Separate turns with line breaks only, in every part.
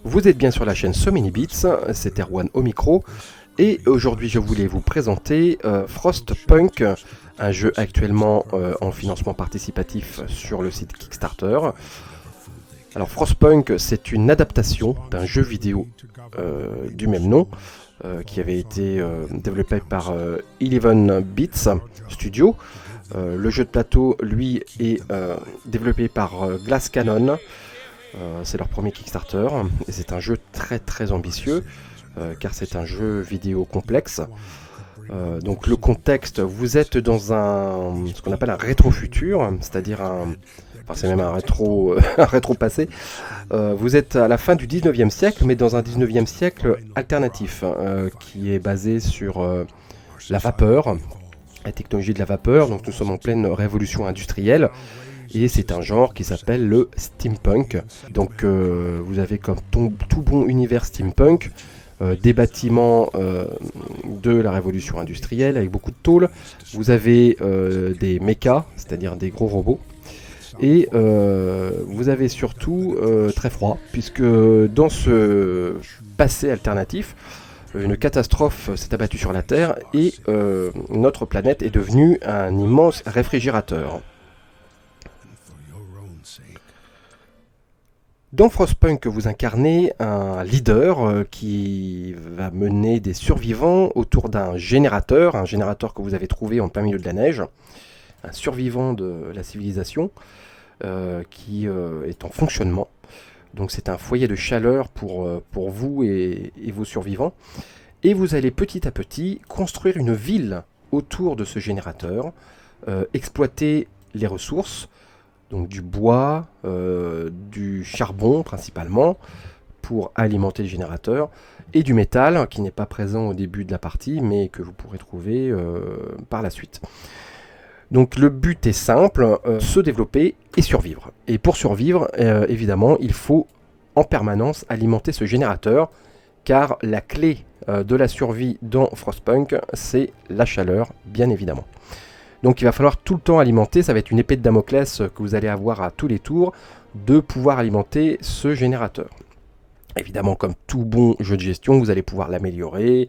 Vous êtes bien sur la chaîne So Many Bits, c'est Erwan au micro, et aujourd'hui je voulais vous présenter Frostpunk, un jeu actuellement en financement participatif sur le site Kickstarter. Alors Frostpunk, c'est une adaptation d'un jeu vidéo du même nom, qui avait été développé par 11 Bits Studio. Le jeu de plateau, lui, est développé par Glass Cannon. C'est leur premier Kickstarter et c'est un jeu très ambitieux car c'est un jeu vidéo complexe. Donc le contexte, vous êtes dans ce qu'on appelle un rétro-futur, c'est-à-dire c'est même un rétro, un rétro-passé. Vous êtes à la fin du 19e siècle, mais dans un 19e siècle alternatif qui est basé sur la vapeur, la technologie de la vapeur. Donc nous sommes en pleine révolution industrielle. Et c'est un genre qui s'appelle le steampunk. Donc vous avez comme tout bon univers steampunk des bâtiments de la révolution industrielle avec beaucoup de tôles. Vous avez des mechas, c'est-à-dire des gros robots. Et vous avez surtout très froid, puisque dans ce passé alternatif, une catastrophe s'est abattue sur la Terre et notre planète est devenue un immense réfrigérateur. Dans Frostpunk, vous incarnez un leader qui va mener des survivants autour d'un générateur que vous avez trouvé en plein milieu de la neige, un survivant de la civilisation qui est en fonctionnement. Donc c'est un foyer de chaleur pour vous et vos survivants. Et vous allez petit à petit construire une ville autour de ce générateur, exploiter les ressources, donc du bois, du charbon principalement, pour alimenter le générateur, et du métal, qui n'est pas présent au début de la partie, mais que vous pourrez trouver par la suite. Donc le but est simple, se développer et survivre. Et pour survivre, évidemment, il faut en permanence alimenter ce générateur, car la clé de la survie dans Frostpunk, c'est la chaleur, bien évidemment. Donc il va falloir tout le temps alimenter, ça va être une épée de Damoclès que vous allez avoir à tous les tours, de pouvoir alimenter ce générateur. Évidemment, comme tout bon jeu de gestion, vous allez pouvoir l'améliorer,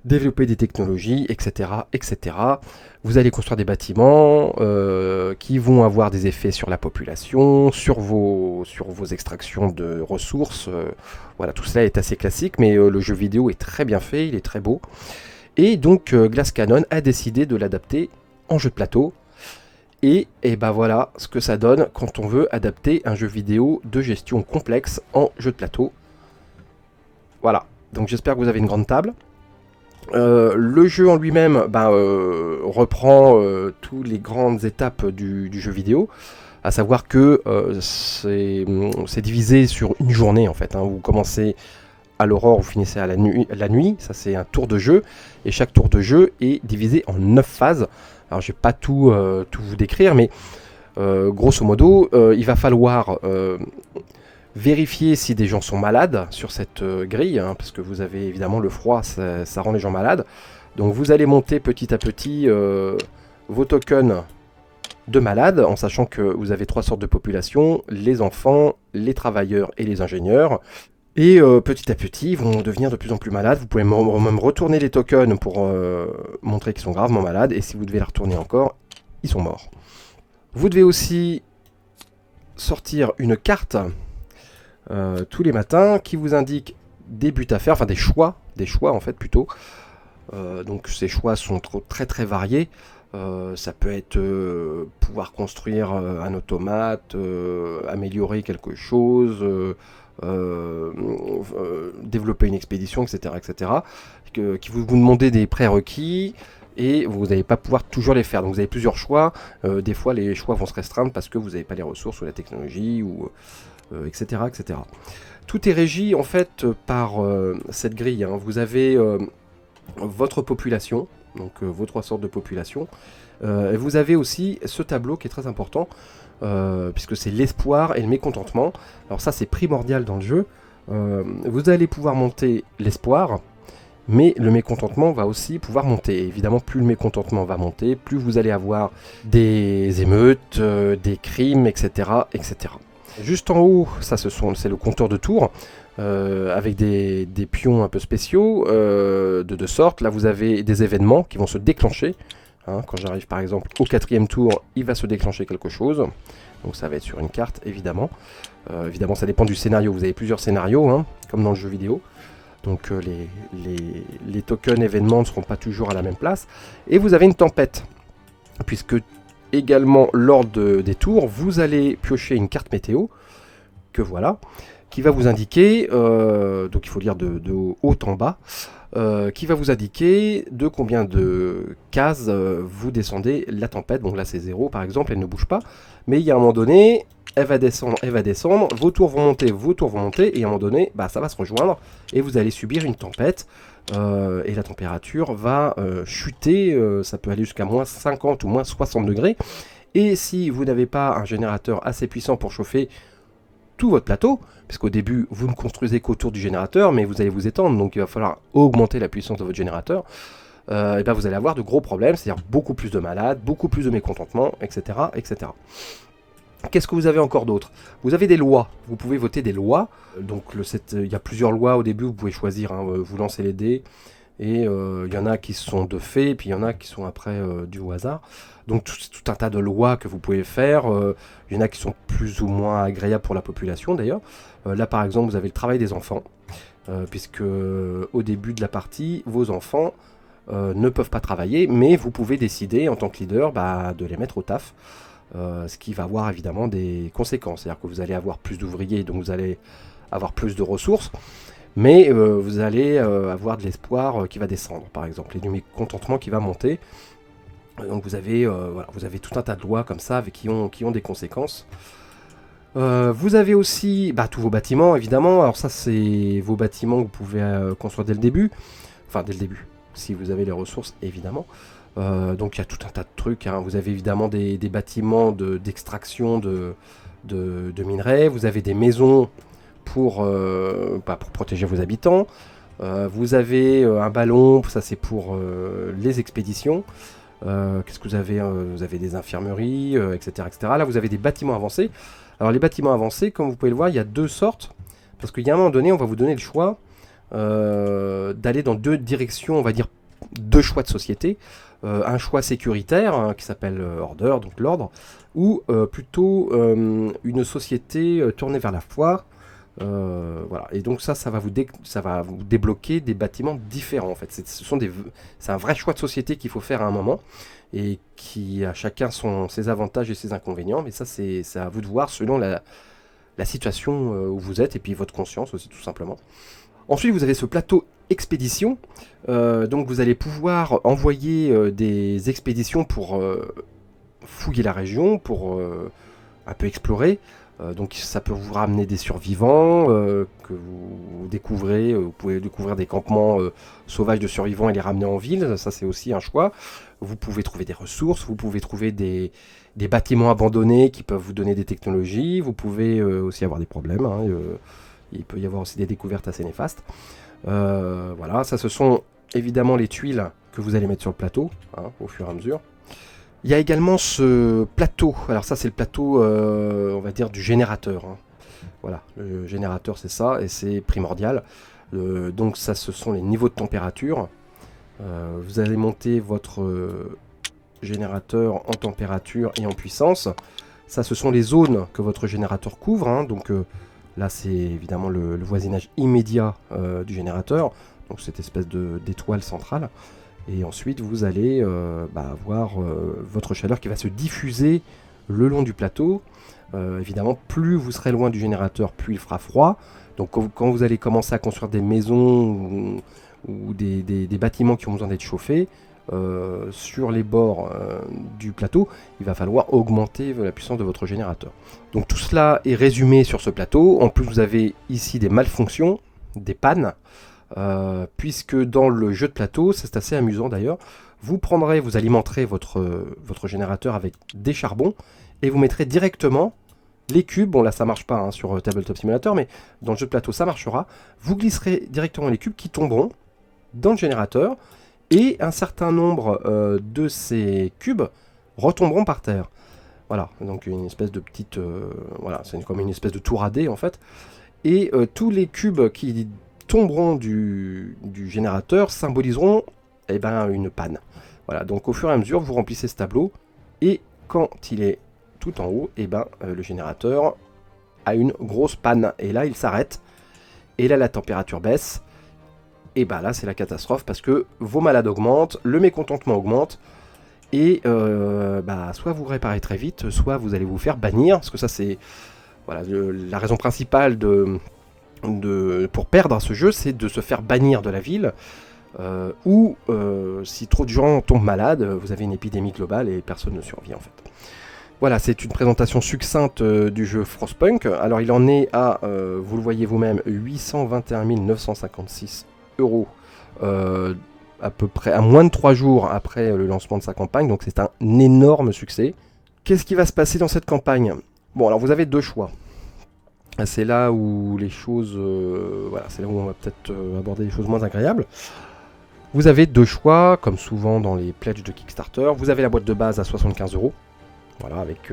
développer des technologies, etc., etc. Vous allez construire des bâtiments qui vont avoir des effets sur la population, sur vos extractions de ressources. Voilà, tout cela est assez classique, mais le jeu vidéo est très bien fait, il est très beau. Et donc Glass Cannon a décidé de l'adapter en jeu de plateau. Et ben voilà ce que ça donne quand on veut adapter un jeu vidéo de gestion complexe en jeu de plateau. Voilà, donc j'espère que vous avez une grande table. Le jeu en lui-même reprend toutes les grandes étapes du jeu vidéo, à savoir que c'est divisé sur une journée en fait. Vous commencez à l'aurore, vous finissez à la nuit, ça c'est un tour de jeu, et chaque tour de jeu est divisé en 9 phases. Alors je vais pas tout vous décrire, mais grosso modo, il va falloir vérifier si des gens sont malades sur cette grille, parce que vous avez évidemment le froid, ça rend les gens malades. Donc vous allez monter petit à petit vos tokens de malades, en sachant que vous avez 3 sortes de populations, les enfants, les travailleurs et les ingénieurs. Et petit à petit, ils vont devenir de plus en plus malades. Vous pouvez même retourner les tokens pour montrer qu'ils sont gravement malades. Et si vous devez les retourner encore, ils sont morts. Vous devez aussi sortir une carte tous les matins qui vous indique des buts à faire, enfin des choix en fait plutôt. Donc ces choix sont très variés. Ça peut être pouvoir construire un automate, améliorer quelque chose, développer une expédition, etc. qui vous demandez des prérequis et vous n'allez pas pouvoir toujours les faire. Donc vous avez plusieurs choix. Des fois les choix vont se restreindre parce que vous n'avez pas les ressources ou la technologie, etc. Tout est régi en fait par cette grille. Vous avez votre population, donc vos 3 sortes de population. Et vous avez aussi ce tableau qui est très important, puisque c'est l'espoir et le mécontentement. Alors ça c'est primordial dans le jeu. Vous allez pouvoir monter l'espoir, mais le mécontentement va aussi pouvoir monter. Évidemment, plus le mécontentement va monter, plus vous allez avoir des émeutes, des crimes, etc. Juste en haut, c'est le compteur de tours, avec des pions un peu spéciaux, de deux sortes. Là, vous avez des événements qui vont se déclencher. Hein, quand j'arrive par exemple au 4e tour, il va se déclencher quelque chose. Donc ça va être sur une carte, évidemment. Évidemment, ça dépend du scénario. Vous avez plusieurs scénarios, hein, comme dans le jeu vidéo. Donc les tokens événements ne seront pas toujours à la même place. Et vous avez une tempête, puisque également lors des tours, vous allez piocher une carte météo, que voilà, qui va vous indiquer, donc il faut lire de haut en bas, qui va vous indiquer de combien de cases vous descendez la tempête. Donc là c'est 0 par exemple, elle ne bouge pas, mais il y a un moment donné, elle va descendre, vos tours vont monter, et à un moment donné, bah, ça va se rejoindre, et vous allez subir une tempête, et la température va chuter, ça peut aller jusqu'à moins 50 ou moins 60 degrés, et si vous n'avez pas un générateur assez puissant pour chauffer tout votre plateau, puisqu'au début vous ne construisez qu'autour du générateur, mais vous allez vous étendre, donc il va falloir augmenter la puissance de votre générateur, et ben vous allez avoir de gros problèmes, c'est-à-dire beaucoup plus de malades, beaucoup plus de mécontentement, etc. etc. Qu'est-ce que vous avez encore d'autre? Vous avez des lois, vous pouvez voter des lois, donc il y a plusieurs lois au début, vous pouvez choisir, hein, vous lancez les dés, et il y en a qui sont de fait, et puis il y en a qui sont après du hasard. Donc tout un tas de lois que vous pouvez faire, il y en a qui sont plus ou moins agréables pour la population d'ailleurs. Là par exemple vous avez le travail des enfants, puisque au début de la partie, vos enfants ne peuvent pas travailler, mais vous pouvez décider en tant que leader de les mettre au taf. Ce qui va avoir évidemment des conséquences, c'est-à-dire que vous allez avoir plus d'ouvriers, donc vous allez avoir plus de ressources, mais vous allez avoir de l'espoir qui va descendre, par exemple, et du mécontentement qui va monter. Donc vous avez tout un tas de lois comme ça qui ont des conséquences. Vous avez aussi tous vos bâtiments, évidemment. Alors ça, c'est vos bâtiments que vous pouvez construire dès le début, enfin dès le début, si vous avez les ressources, évidemment. Donc il y a tout un tas de trucs, hein. Vous avez évidemment des bâtiments d'extraction de minerais, vous avez des maisons pour protéger vos habitants, vous avez un ballon, ça c'est pour les expéditions. Qu'est-ce que vous avez? Vous avez des infirmeries, etc., etc. Là vous avez des bâtiments avancés. Alors les bâtiments avancés, comme vous pouvez le voir, il y a deux sortes, parce qu'il y a un moment donné, on va vous donner le choix d'aller dans deux directions, on va dire deux choix de société. Un choix sécuritaire, hein, qui s'appelle Order, donc l'ordre, ou plutôt une société tournée vers la foi. Voilà. Et donc ça va vous débloquer des bâtiments différents en fait. C'est un vrai choix de société qu'il faut faire à un moment, et qui a chacun ses avantages et ses inconvénients, mais ça c'est à vous de voir selon la situation où vous êtes, et puis votre conscience aussi tout simplement. Ensuite, vous avez ce plateau expédition, donc vous allez pouvoir envoyer des expéditions pour fouiller la région, pour un peu explorer. Donc ça peut vous ramener des survivants que vous découvrez, vous pouvez découvrir des campements sauvages de survivants et les ramener en ville, ça c'est aussi un choix. Vous pouvez trouver des ressources, vous pouvez trouver des bâtiments abandonnés qui peuvent vous donner des technologies, vous pouvez aussi avoir des problèmes, hein, il peut y avoir aussi des découvertes assez néfastes. Voilà, ça ce sont évidemment les tuiles que vous allez mettre sur le plateau, hein, au fur et à mesure. Il y a également ce plateau, alors ça c'est le plateau, on va dire, du générateur, hein. Voilà, le générateur c'est ça, et c'est primordial. Donc ça ce sont les niveaux de température. Vous allez monter votre générateur en température et en puissance. Ça ce sont les zones que votre générateur couvre, hein. Donc là c'est évidemment le voisinage immédiat du générateur, donc cette espèce d'étoile centrale. Et ensuite vous allez avoir votre chaleur qui va se diffuser le long du plateau. Évidemment, plus vous serez loin du générateur, plus il fera froid. Donc quand vous allez commencer à construire des maisons ou des bâtiments qui ont besoin d'être chauffés, sur les bords du plateau, il va falloir augmenter la puissance de votre générateur. Donc tout cela est résumé sur ce plateau. En plus vous avez ici des malfonctions, des pannes, puisque dans le jeu de plateau, c'est assez amusant d'ailleurs, vous alimenterez votre générateur avec des charbons, et vous mettrez directement les cubes, bon là ça marche pas, hein, sur Tabletop Simulator, mais dans le jeu de plateau ça marchera, vous glisserez directement les cubes qui tomberont dans le générateur, et un certain nombre de ces cubes retomberont par terre. Voilà, donc une espèce de petite... voilà, c'est comme une espèce de tour à dés en fait. Et tous les cubes qui tomberont du générateur symboliseront eh ben, une panne. Voilà, donc au fur et à mesure, vous remplissez ce tableau, et quand il est tout en haut, eh ben, le générateur a une grosse panne, et là il s'arrête, et là la température baisse, et ben là c'est la catastrophe, parce que vos malades augmentent, le mécontentement augmente, et soit vous réparez très vite, soit vous allez vous faire bannir, parce que ça c'est voilà, la raison principale pour perdre à ce jeu, c'est de se faire bannir de la ville, ou si trop de gens tombent malades, vous avez une épidémie globale et personne ne survit en fait. Voilà, c'est une présentation succincte du jeu Frostpunk. Alors il en est à, vous le voyez vous-même, 821 956 euros, à peu près à moins de 3 jours après le lancement de sa campagne, donc c'est un énorme succès. Qu'est-ce qui va se passer dans cette campagne? Bon, alors vous avez deux choix. C'est là où les choses... voilà, c'est là où on va peut-être aborder des choses moins agréables. Vous avez deux choix, comme souvent dans les pledges de Kickstarter. Vous avez la boîte de base à 75 euros. Voilà, avec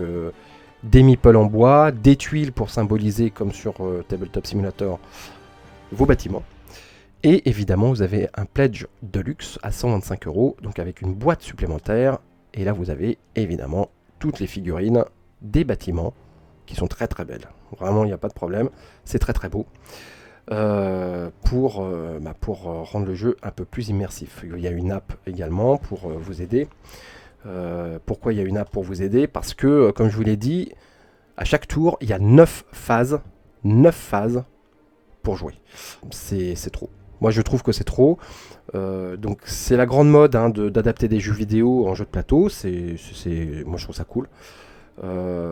des meeples en bois, des tuiles pour symboliser, comme sur Tabletop Simulator, vos bâtiments. Et évidemment, vous avez un pledge de luxe à 125 euros, donc avec une boîte supplémentaire. Et là, vous avez évidemment toutes les figurines des bâtiments, qui sont très très belles. Vraiment, il n'y a pas de problème. C'est très très beau. Pour rendre le jeu un peu plus immersif. Il y a une app également pour vous aider. Pourquoi il y a une app pour vous aider? Parce que, comme je vous l'ai dit, à chaque tour, il y a 9 phases. 9 phases pour jouer. C'est trop. Moi, je trouve que c'est trop. Donc, c'est la grande mode d'adapter des jeux vidéo en jeu de plateau. Moi, je trouve ça cool.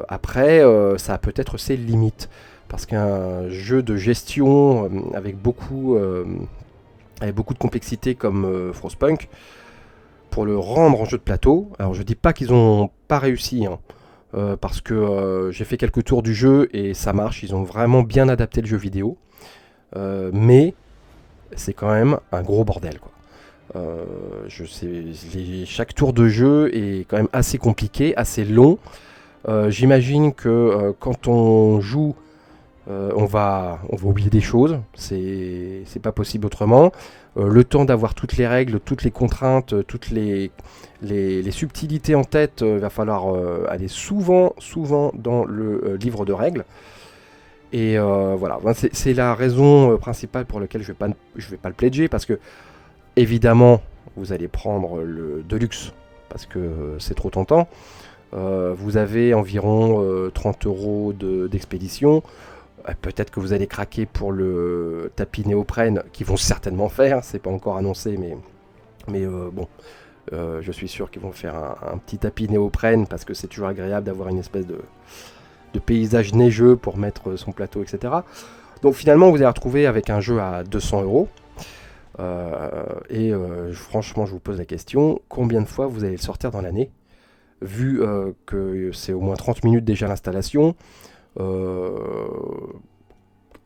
Après, ça a peut-être ses limites. Parce qu'un jeu de gestion avec beaucoup de complexité comme Frostpunk, pour le rendre en jeu de plateau, alors je dis pas qu'ils ont pas réussi, parce que j'ai fait quelques tours du jeu et ça marche, ils ont vraiment bien adapté le jeu vidéo, mais c'est quand même un gros bordel, quoi. Chaque tour de jeu est quand même assez compliqué, assez long. J'imagine que quand on joue, on va oublier des choses, c'est pas possible autrement. Le temps d'avoir toutes les règles, toutes les contraintes, toutes les subtilités en tête, va falloir aller souvent dans le livre de règles. Et voilà, c'est la raison principale pour laquelle je vais pas le pledger, parce que évidemment vous allez prendre le Deluxe parce que c'est trop tentant. Vous avez environ 30 euros d'expédition. Peut-être que vous allez craquer pour le tapis néoprène, qu'ils vont certainement faire, c'est pas encore annoncé, mais bon, je suis sûr qu'ils vont faire un petit tapis néoprène, parce que c'est toujours agréable d'avoir une espèce de paysage neigeux pour mettre son plateau, etc. Donc finalement, vous allez retrouver avec un jeu à 200 euros. Franchement, je vous pose la question, combien de fois vous allez le sortir dans l'année, vu que c'est au moins 30 minutes déjà l'installation.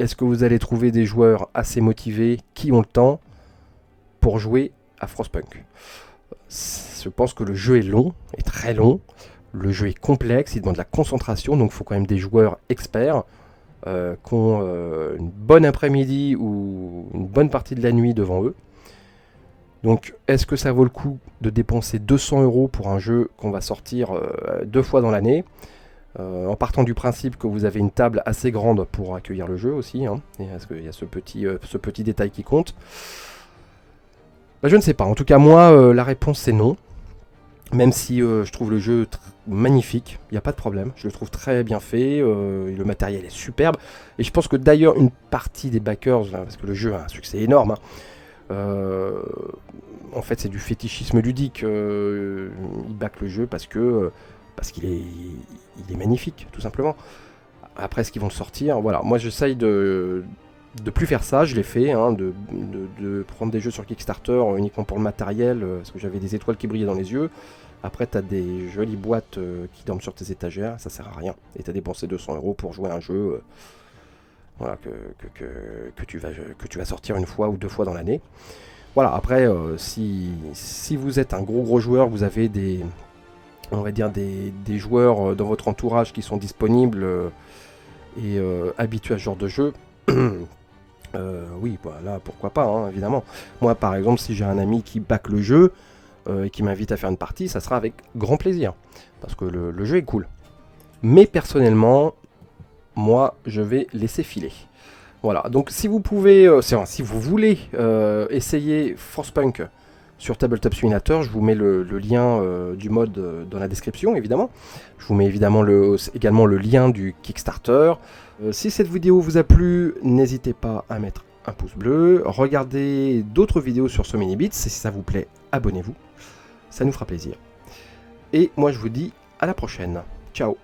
Est-ce que vous allez trouver des joueurs assez motivés qui ont le temps pour jouer à Frostpunk? Je pense que le jeu est long, est très long. Le jeu est complexe, il demande de la concentration, donc il faut quand même des joueurs experts qui ont une bonne après-midi ou une bonne partie de la nuit devant eux. Donc, est-ce que ça vaut le coup de dépenser 200 euros pour un jeu qu'on va sortir 2 fois dans l'année, en partant du principe que vous avez une table assez grande pour accueillir le jeu aussi, parce qu'il y a ce petit détail qui compte. Je ne sais pas, en tout cas moi la réponse c'est non, même si je trouve le jeu magnifique, il n'y a pas de problème, je le trouve très bien fait, le matériel est superbe, et je pense que d'ailleurs une partie des backers, parce que le jeu a un succès énorme, en fait c'est du fétichisme ludique, ils backent le jeu parce qu'il est magnifique, tout simplement. Après, ce qu'ils vont le sortir, voilà. Moi, j'essaye de plus faire ça. Je l'ai fait, de prendre des jeux sur Kickstarter uniquement pour le matériel, parce que j'avais des étoiles qui brillaient dans les yeux. Après, t'as des jolies boîtes qui dorment sur tes étagères, ça sert à rien. Et t'as dépensé 200 euros pour jouer à un jeu, voilà, que tu vas sortir une fois ou 2 fois dans l'année. Voilà. Après, si vous êtes un gros joueur, vous avez des on va dire, des joueurs dans votre entourage qui sont disponibles et habitués à ce genre de jeu, oui, bah, là, pourquoi pas, hein, évidemment. Moi, par exemple, si j'ai un ami qui back le jeu et qui m'invite à faire une partie, ça sera avec grand plaisir, parce que le jeu est cool. Mais personnellement, moi, je vais laisser filer. Voilà, donc si vous pouvez, si vous voulez essayer Frostpunk sur Tabletop Simulator, je vous mets le lien du mode dans la description, évidemment. Je vous mets évidemment également le lien du Kickstarter. Si cette vidéo vous a plu, n'hésitez pas à mettre un pouce bleu. Regardez d'autres vidéos sur So Many Bits, si ça vous plaît, abonnez-vous. Ça nous fera plaisir. Et moi je vous dis à la prochaine. Ciao.